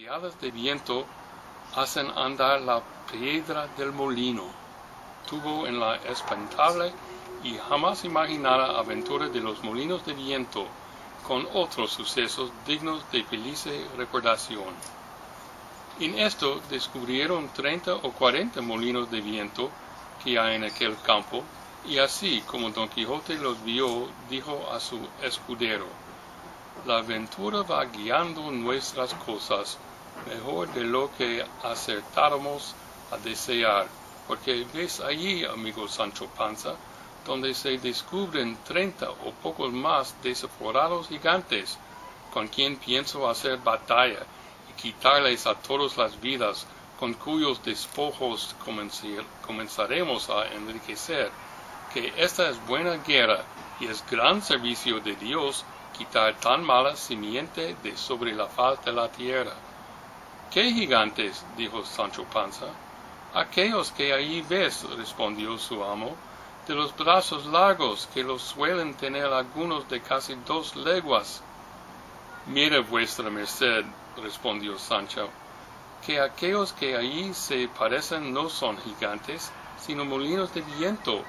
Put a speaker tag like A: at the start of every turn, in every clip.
A: Riadas de viento hacen andar la piedra del molino. Tuvo en la espantable y jamás imaginada aventura de los molinos de viento, con otros sucesos dignos de feliz recordación. En esto descubrieron 30 o 40 molinos de viento que hay en aquel campo, y así como Don Quijote los vio, dijo a su escudero: la aventura va guiando nuestras cosas mejor de lo que acertáramos a desear, porque ves allí, amigo Sancho Panza, donde se descubren 30 o pocos más desaforados gigantes, con quien pienso hacer batalla y quitarles a todos las vidas, con cuyos despojos comenzaremos a enriquecer, que esta es buena guerra y es gran servicio de Dios quitar tan mala simiente de sobre la faz de la tierra. ¿Qué gigantes? Dijo Sancho Panza. Aquellos que allí ves, respondió su amo, de los brazos largos, que los suelen tener algunos de casi 2 leguas. Mire vuestra merced, respondió Sancho, que aquellos que allí se parecen no son gigantes, sino molinos de viento,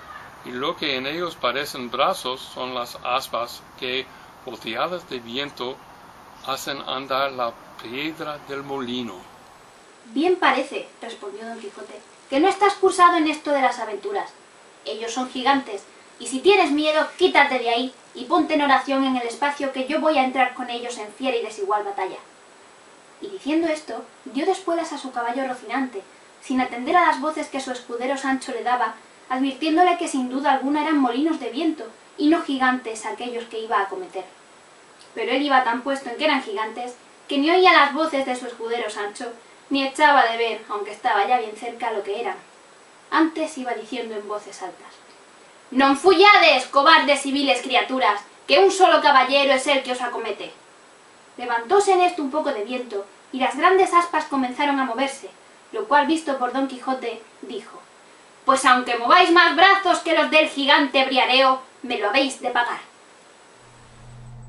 A: y lo que en ellos parecen brazos son las aspas que, volteadas de viento, hacen andar la piedra del molino.
B: Bien parece, respondió Don Quijote, que no estás cursado en esto de las aventuras. Ellos son gigantes, y si tienes miedo, quítate de ahí y ponte en oración en el espacio, que yo voy a entrar con ellos en fiera y desigual batalla. Y diciendo esto, dio de espuelas a su caballo Rocinante, sin atender a las voces que su escudero Sancho le daba, advirtiéndole que sin duda alguna eran molinos de viento, y no gigantes aquellos que iba a acometer. Pero él iba tan puesto en que eran gigantes, que ni oía las voces de su escudero Sancho, ni echaba de ver, aunque estaba ya bien cerca, lo que eran. Antes iba diciendo en voces altas: «Non fullades, cobardes y viles criaturas, que un solo caballero es el que os acomete». Levantóse en esto un poco de viento, y las grandes aspas comenzaron a moverse, lo cual, visto por Don Quijote, dijo: «Pues aunque mováis más brazos que los del gigante Briareo, me lo habéis de pagar».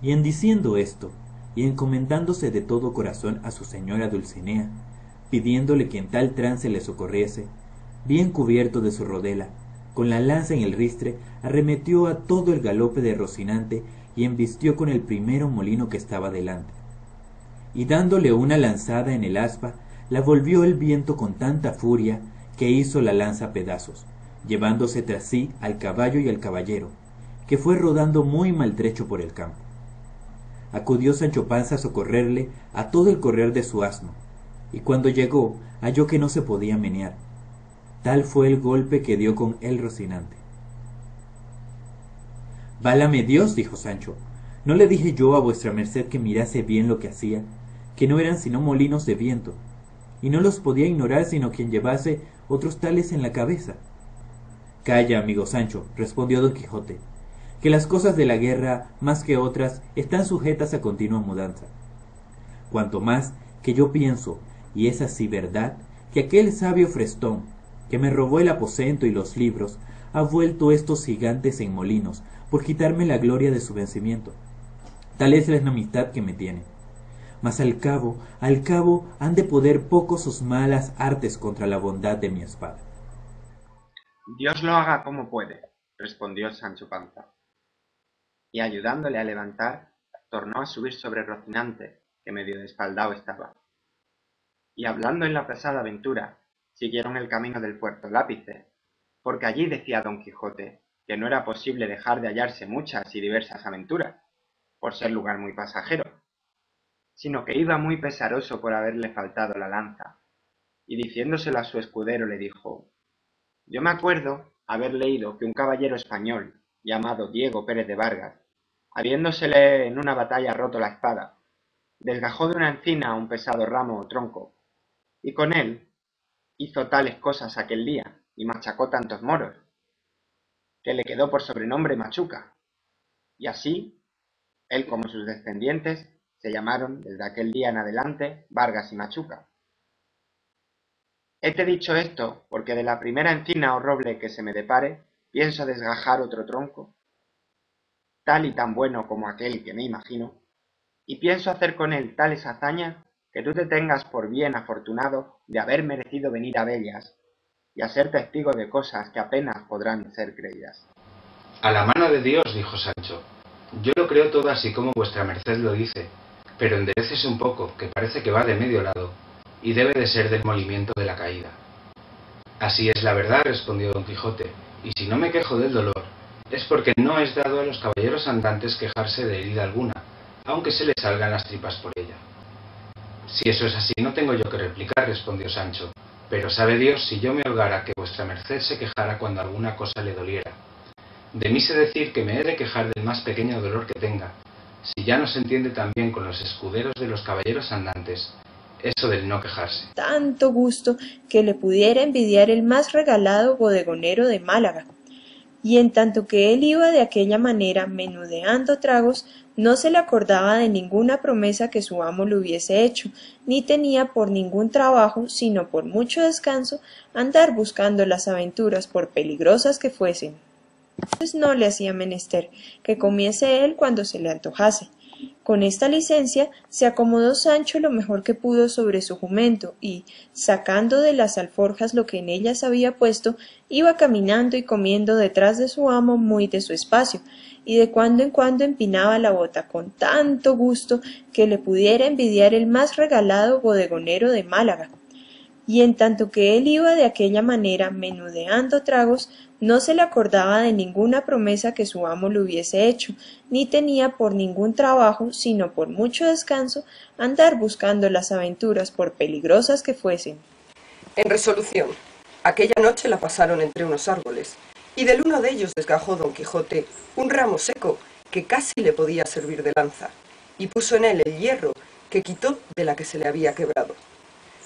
C: Y en diciendo esto, y encomendándose de todo corazón a su señora Dulcinea, pidiéndole que en tal trance le socorriese, bien cubierto de su rodela, con la lanza en el ristre, arremetió a todo el galope de Rocinante y embistió con el primero molino que estaba delante. Y dándole una lanzada en el aspa, la volvió el viento con tanta furia que hizo la lanza pedazos, llevándose tras sí al caballo y al caballero, que fue rodando muy maltrecho por el campo. Acudió Sancho Panza a socorrerle a todo el correr de su asno, y cuando llegó halló que no se podía menear. Tal fue el golpe que dio con él Rocinante. «Válame Dios», dijo Sancho, «¿no le dije yo a vuestra merced que mirase bien lo que hacía, que no eran sino molinos de viento, y no los podía ignorar sino quien llevase otros tales en la cabeza?» «Calla, amigo Sancho», respondió Don Quijote, «que las cosas de la guerra, más que otras, están sujetas a continua mudanza. Cuanto más que yo pienso, y es así verdad, que aquel sabio Frestón, que me robó el aposento y los libros, ha vuelto estos gigantes en molinos, por quitarme la gloria de su vencimiento. Tal es la enemistad que me tiene. Mas al cabo, han de poder poco sus malas artes contra la bondad de mi espada».
D: «Dios lo haga como puede», respondió Sancho Panza, y ayudándole a levantar, tornó a subir sobre Rocinante, que medio espaldado estaba. Y hablando en la pasada aventura, siguieron el camino del Puerto Lápice, porque allí decía Don Quijote que no era posible dejar de hallarse muchas y diversas aventuras, por ser lugar muy pasajero, sino que iba muy pesaroso por haberle faltado la lanza, y diciéndoselo a su escudero le dijo: «Yo me acuerdo haber leído que un caballero español, llamado Diego Pérez de Vargas, habiéndosele en una batalla roto la espada, desgajó de una encina un pesado ramo o tronco, y con él hizo tales cosas aquel día, y machacó tantos moros, que le quedó por sobrenombre Machuca, y así él como sus descendientes se llamaron desde aquel día en adelante Vargas y Machuca. Hete dicho esto porque de la primera encina o roble que se me depare pienso desgajar otro tronco, tal y tan bueno como aquel que me imagino, y pienso hacer con él tales hazañas que tú te tengas por bien afortunado de haber merecido venir a vellas y a ser testigo de cosas que apenas podrán ser creídas.
E: A la mano de Dios, dijo Sancho, yo lo creo todo así como vuestra merced lo dice, pero enderécese un poco, que parece que va de medio lado, y debe de ser del molimiento de la caída. Así es la verdad, respondió don Quijote, y si no me quejo del dolor, es porque no es dado a los caballeros andantes quejarse de herida alguna, aunque se les salgan las tripas por ella. Si eso es así, no tengo yo que replicar, respondió Sancho, pero sabe Dios si yo me holgara que vuestra merced se quejara cuando alguna cosa le doliera. De mí sé decir que me he de quejar del más pequeño dolor que tenga, si ya no se entiende también con los escuderos de los caballeros andantes, eso del no quejarse.
F: Tanto gusto que le pudiera envidiar el más regalado bodegonero de Málaga. Y en tanto que él iba de aquella manera menudeando tragos, no se le acordaba de ninguna promesa que su amo le hubiese hecho, ni tenía por ningún trabajo, sino por mucho descanso, andar buscando las aventuras por peligrosas que fuesen. Entonces no le hacía menester que comiese él cuando se le antojase. Con esta licencia se acomodó Sancho lo mejor que pudo sobre su jumento y, sacando de las alforjas lo que en ellas había puesto, iba caminando y comiendo detrás de su amo muy de su espacio, y de cuando en cuando empinaba la bota con tanto gusto que le pudiera envidiar el más regalado bodegonero de Málaga. Y en tanto que él iba de aquella manera menudeando tragos, no se le acordaba de ninguna promesa que su amo le hubiese hecho, ni tenía por ningún trabajo, sino por mucho descanso, andar buscando las aventuras por peligrosas que fuesen.
G: En resolución, aquella noche la pasaron entre unos árboles, y del uno de ellos desgajó don Quijote un ramo seco que casi le podía servir de lanza, y puso en él el hierro que quitó de la que se le había quebrado.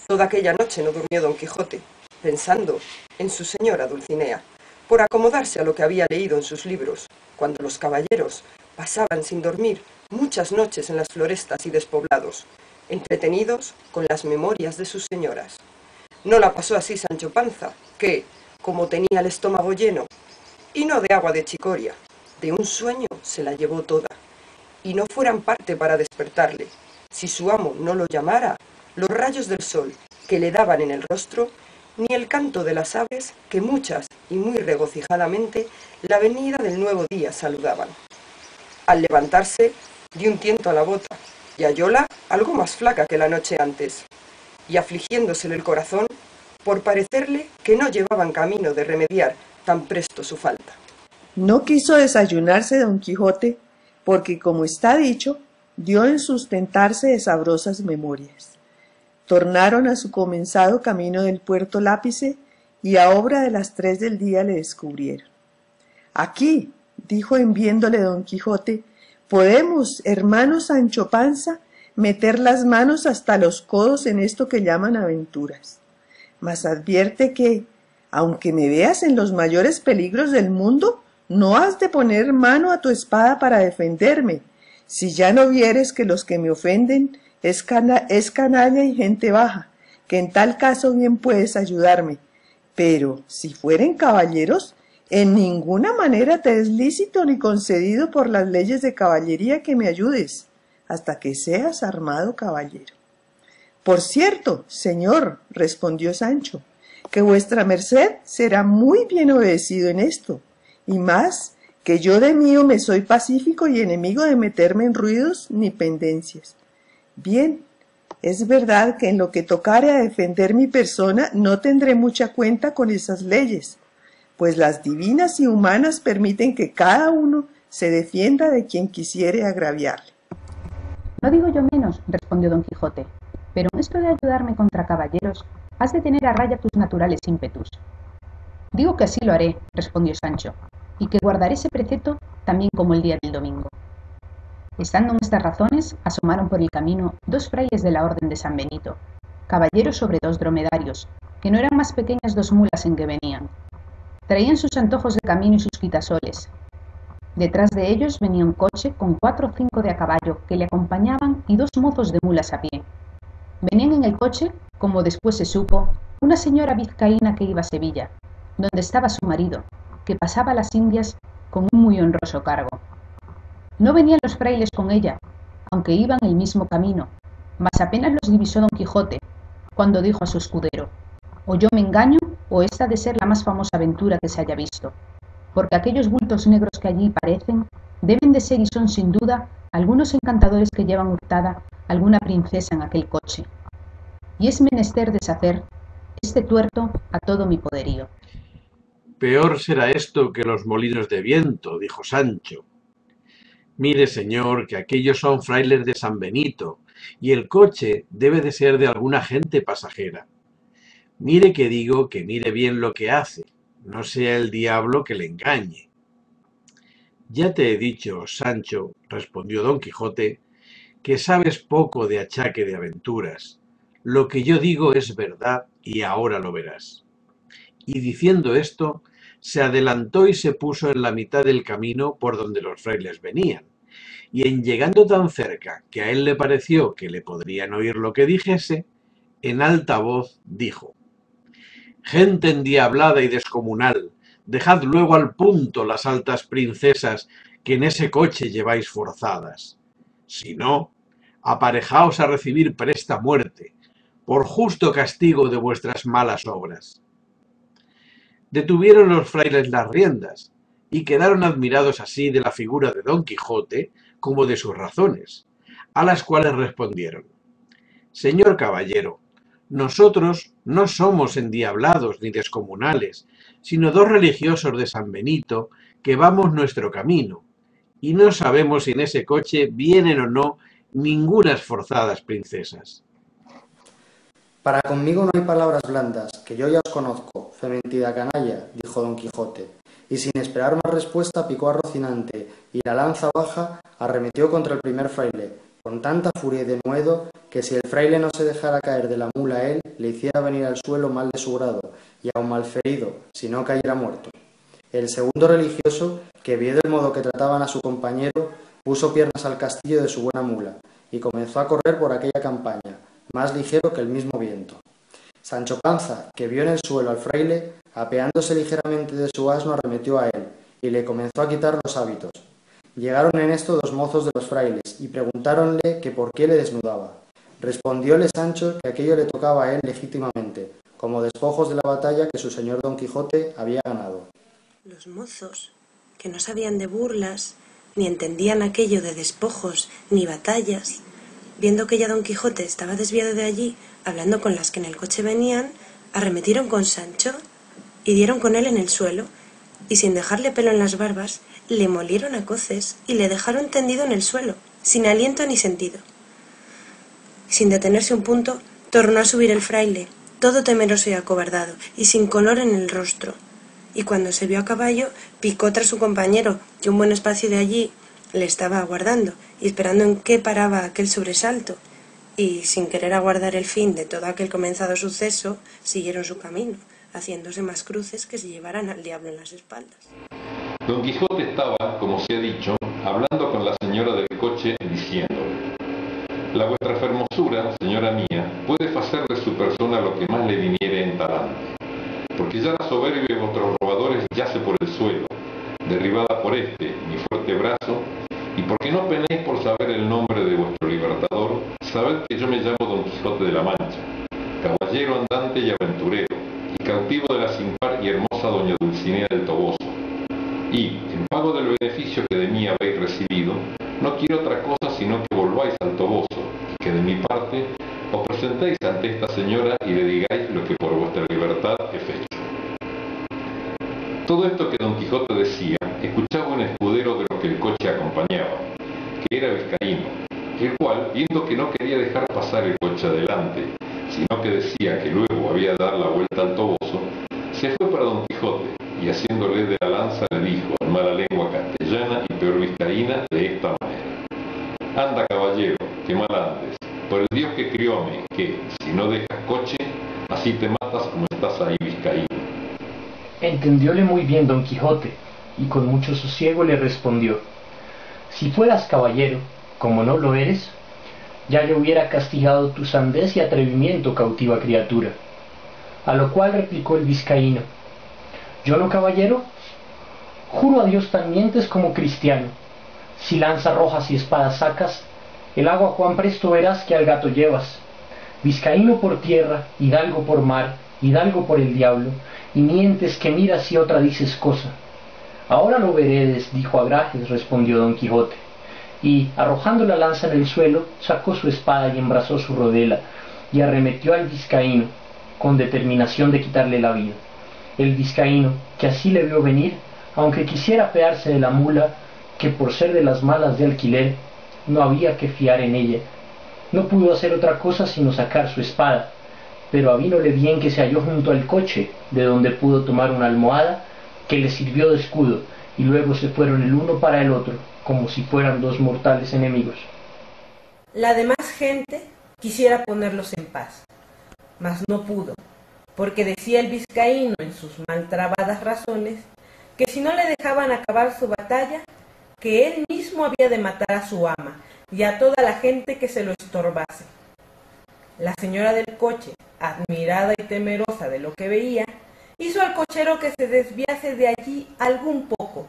G: Toda aquella noche no durmió don Quijote, pensando en su señora Dulcinea, por acomodarse a lo que había leído en sus libros, cuando los caballeros pasaban sin dormir muchas noches en las florestas y despoblados, entretenidos con las memorias de sus señoras. No la pasó así Sancho Panza, que, como tenía el estómago lleno, y no de agua de chicoria, de un sueño se la llevó toda, y no fueran parte para despertarle, si su amo no lo llamara, los rayos del sol que le daban en el rostro, ni el canto de las aves que muchas y muy regocijadamente la venida del nuevo día saludaban. Al levantarse, dio un tiento a la bota, y hallóla algo más flaca que la noche antes, y afligiéndosele el corazón, por parecerle que no llevaban camino de remediar tan presto su falta.
H: No quiso desayunarse don Quijote, porque, como está dicho, dio en sustentarse de sabrosas memorias. Tornaron a su comenzado camino del puerto Lápice, y a obra de las 3 del día le descubrieron. Aquí, dijo en viéndole don Quijote, podemos, hermano Sancho Panza, meter las manos hasta los codos en esto que llaman aventuras. Mas advierte que, aunque me veas en los mayores peligros del mundo, no has de poner mano a tu espada para defenderme, si ya no vieres que los que me ofenden es canalla y gente baja, que en tal caso bien puedes ayudarme, pero si fueren caballeros, en ninguna manera te es lícito ni concedido por las leyes de caballería que me ayudes, hasta que seas armado caballero. Por cierto, señor, respondió Sancho, que vuestra merced será muy bien obedecido en esto, y más que yo de mío me soy pacífico y enemigo de meterme en ruidos ni pendencias. Bien, es verdad que en lo que tocare a defender mi persona no tendré mucha cuenta con esas leyes, pues las divinas y humanas permiten que cada uno se defienda de quien quisiere agraviarle.
I: No digo yo menos, respondió don Quijote, pero en esto de ayudarme contra caballeros, has de tener a raya tus naturales ímpetus. Digo que así lo haré, respondió Sancho, y que guardaré ese precepto también como el día del domingo. Estando en estas razones, asomaron por el camino 2 frailes de la orden de San Benito, caballeros sobre 2 dromedarios, que no eran más pequeñas 2 mulas en que venían. Traían sus antojos de camino y sus quitasoles. Detrás de ellos venía un coche con 4 o 5 de a caballo que le acompañaban y 2 mozos de mulas a pie. Venían en el coche, como después se supo, una señora vizcaína que iba a Sevilla, donde estaba su marido, que pasaba las Indias con un muy honroso cargo. No venían los frailes con ella, aunque iban el mismo camino, mas apenas los divisó don Quijote, cuando dijo a su escudero: o yo me engaño, o esta ha de ser la más famosa aventura que se haya visto, porque aquellos bultos negros que allí parecen deben de ser y son sin duda algunos encantadores que llevan hurtada alguna princesa en aquel coche. Y es menester deshacer este tuerto a todo mi poderío.
J: Peor será esto que los molinos de viento, dijo Sancho. Mire, señor, que aquellos son frailes de San Benito, y el coche debe de ser de alguna gente pasajera. Mire que digo que mire bien lo que hace, no sea el diablo que le engañe. Ya te he dicho, Sancho, respondió don Quijote, que sabes poco de achaque de aventuras. Lo que yo digo es verdad y ahora lo verás. Y diciendo esto, se adelantó y se puso en la mitad del camino por donde los frailes venían, y en llegando tan cerca que a él le pareció que le podrían oír lo que dijese, en alta voz dijo: gente endiablada y descomunal, dejad luego al punto las altas princesas que en ese coche lleváis forzadas. Si no, aparejaos a recibir presta muerte, por justo castigo de vuestras malas obras. Detuvieron los frailes las riendas, y quedaron admirados así de la figura de don Quijote como de sus razones, a las cuales respondieron: señor caballero, nosotros no somos endiablados ni descomunales, sino dos religiosos de San Benito que vamos nuestro camino, y no sabemos si en ese coche vienen o no ningunas forzadas princesas.
K: Para conmigo no hay palabras blandas, que yo ya os conozco, fe mentida canalla, dijo don Quijote, y sin esperar más respuesta picó a Rocinante, y la lanza baja arremetió contra el primer fraile, con tanta furia y denuedo, que si el fraile no se dejara caer de la mula a él, le hiciera venir al suelo mal de su grado, y aun malferido, si no cayera muerto. El segundo religioso, que vio del modo que trataban a su compañero, puso piernas al castillo de su buena mula, y comenzó a correr por aquella campaña, más ligero que el mismo viento. Sancho Panza, que vio en el suelo al fraile, apeándose ligeramente de su asno, arremetió a él, y le comenzó a quitar los hábitos. Llegaron en esto dos mozos de los frailes, y preguntáronle que por qué le desnudaba. Respondióle Sancho que aquello le tocaba a él legítimamente, como despojos de la batalla que su señor don Quijote había ganado.
L: Los mozos, que no sabían de burlas, ni entendían aquello de despojos ni batallas, viendo que ya don Quijote estaba desviado de allí, hablando con las que en el coche venían, arremetieron con Sancho y dieron con él en el suelo, y sin dejarle pelo en las barbas, le molieron a coces y le dejaron tendido en el suelo, sin aliento ni sentido. Sin detenerse un punto, tornó a subir el fraile, todo temeroso y acobardado, y sin color en el rostro, y cuando se vio a caballo, picó tras su compañero, que un buen espacio de allí le estaba aguardando, y esperando en qué paraba aquel sobresalto, y sin querer aguardar el fin de todo aquel comenzado suceso, siguieron su camino, haciéndose más cruces que si llevaran al diablo en las espaldas.
M: Don Quijote estaba, como se ha dicho, hablando con la señora del coche, diciéndole: la vuestra fermosura, señora mía, puede hacer de su persona lo que más le viniere en talante, porque ya la soberbia de vuestros robadores yace por el suelo, derribada por mi fuerte brazo, y porque no penéis por saber el nombre de vuestro libertador, sabed que yo me llamo Don Quijote de la Mancha, caballero andante y aventurero, y cautivo de la sin par y hermosa doña Dulcinea del Toboso. Y, en pago del beneficio que de mí habéis recibido, no quiero otra cosa sino que volváis al Toboso, y que de mi parte os presentéis ante esta señora y le digáis lo que por vuestra libertad he hecho. Todo esto que don Quijote decía, escuchaba un escudero de lo que el coche acompañaba, que era Vizcaíno, el cual, viendo que no quería dejar pasar el coche adelante, sino que decía que luego había de dar la vuelta al Toboso, se fue para don Quijote, y haciéndole de la lanza le dijo en mala lengua castellana y peor vizcaína de esta manera: anda, caballero, que mal andes, por el Dios que crióme, que, si no dejas coche, así te matas como estás ahí, vizcaíno.
N: Entendióle muy bien don Quijote, y con mucho sosiego le respondió: si fueras caballero, como no lo eres, ya le hubiera castigado tu sandez y atrevimiento, cautiva criatura. A lo cual replicó el vizcaíno: ¿yo no, caballero? Juro a Dios tan mientes como cristiano. Si lanza rojas y espadas sacas, El agua cuán presto verás que al gato llevas. Vizcaíno por tierra, hidalgo por mar, hidalgo por el diablo, y mientes que miras y otra dices cosa. Ahora lo veredes, dijo Agrajes, respondió Don Quijote, y arrojando la lanza en el suelo, sacó su espada y embrazó su rodela, y arremetió al vizcaíno, con determinación de quitarle la vida. El vizcaíno, que así le vio venir, aunque quisiera apearse de la mula, que por ser de las malas de alquiler, no había que fiar en ella, no pudo hacer otra cosa sino sacar su espada, pero avínole bien que se halló junto al coche, de donde pudo tomar una almohada, que le sirvió de escudo, y luego se fueron el uno para el otro, como si fueran dos mortales enemigos.
O: La demás gente quisiera ponerlos en paz, mas no pudo, porque decía el vizcaíno en sus mal trabadas razones, que si no le dejaban acabar su batalla, que él mismo había de matar a su ama, y a toda la gente que se lo estorbase. La señora del coche, admirada y temerosa de lo que veía, hizo al cochero que se desviase de allí algún poco,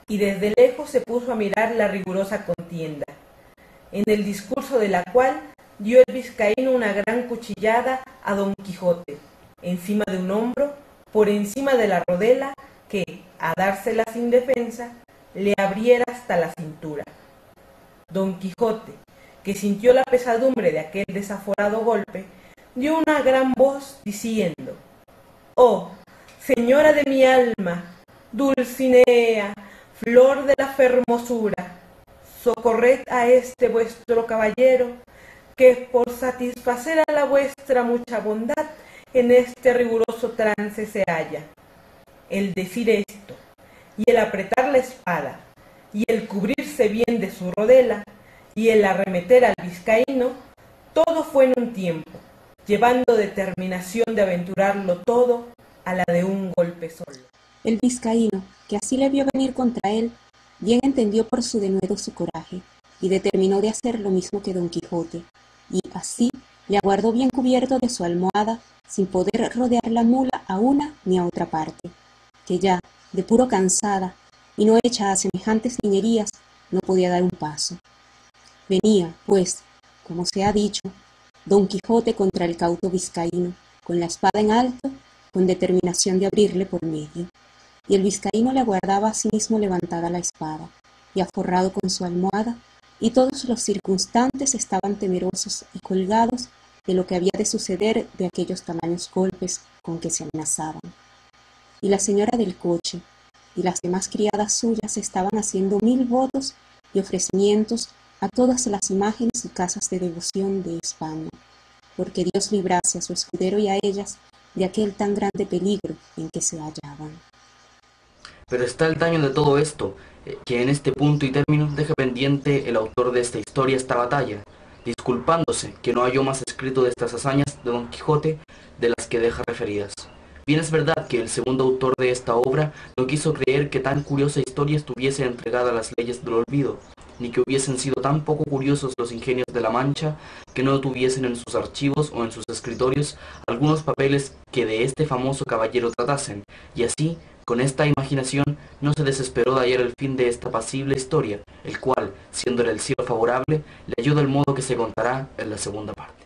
O: y desde lejos se puso a mirar la rigurosa contienda, en el discurso de la cual dio el vizcaíno una gran cuchillada a Don Quijote, encima de un hombro, por encima de la rodela, que, a dársela sin defensa, le abriera hasta la cintura. Don Quijote, que sintió la pesadumbre de aquel desaforado golpe, dio una gran voz diciendo: «Oh, señora de mi alma, Dulcinea, flor de la fermosura, socorred a este vuestro caballero, que por satisfacer a la vuestra mucha bondad en este riguroso trance se halla». El decir esto, y el apretar la espada, y el cubrirse bien de su rodela, y el arremeter al vizcaíno, todo fue en un tiempo, llevando determinación de aventurarlo todo a la de un golpe solo.
P: El vizcaíno, que así le vio venir contra él, bien entendió por su denuedo su coraje, y determinó de hacer lo mismo que Don Quijote, y así le aguardó bien cubierto de su almohada, sin poder rodear la mula a una ni a otra parte, que ya, de puro cansada, y no hecha a semejantes niñerías, no podía dar un paso. Venía, pues, como se ha dicho, Don Quijote contra el cauto vizcaíno, con la espada en alto, con determinación de abrirle por medio, y el vizcaíno le aguardaba asimismo levantada la espada, y aforrado con su almohada, y todos los circunstantes estaban temerosos y colgados de lo que había de suceder de aquellos tamaños golpes con que se amenazaban. Y la señora del coche y las demás criadas suyas estaban haciendo 1000 votos y ofrecimientos a todas las imágenes y casas de devoción de España, porque Dios librase a su escudero y a ellas de aquel tan grande peligro en que se hallaban.
Q: Pero está el daño de todo esto, que en este punto y término deja pendiente el autor de esta historia esta batalla, disculpándose que no halló más escrito de estas hazañas de Don Quijote de las que deja referidas. Bien es verdad que el segundo autor de esta obra no quiso creer que tan curiosa historia estuviese entregada a las leyes del olvido, ni que hubiesen sido tan poco curiosos los ingenios de la Mancha que no tuviesen en sus archivos o en sus escritorios algunos papeles que de este famoso caballero tratasen, y así, con esta imaginación, no se desesperó de hallar el fin de esta apacible historia, el cual, siéndole el cielo favorable, le ayuda el modo que se contará en la segunda parte.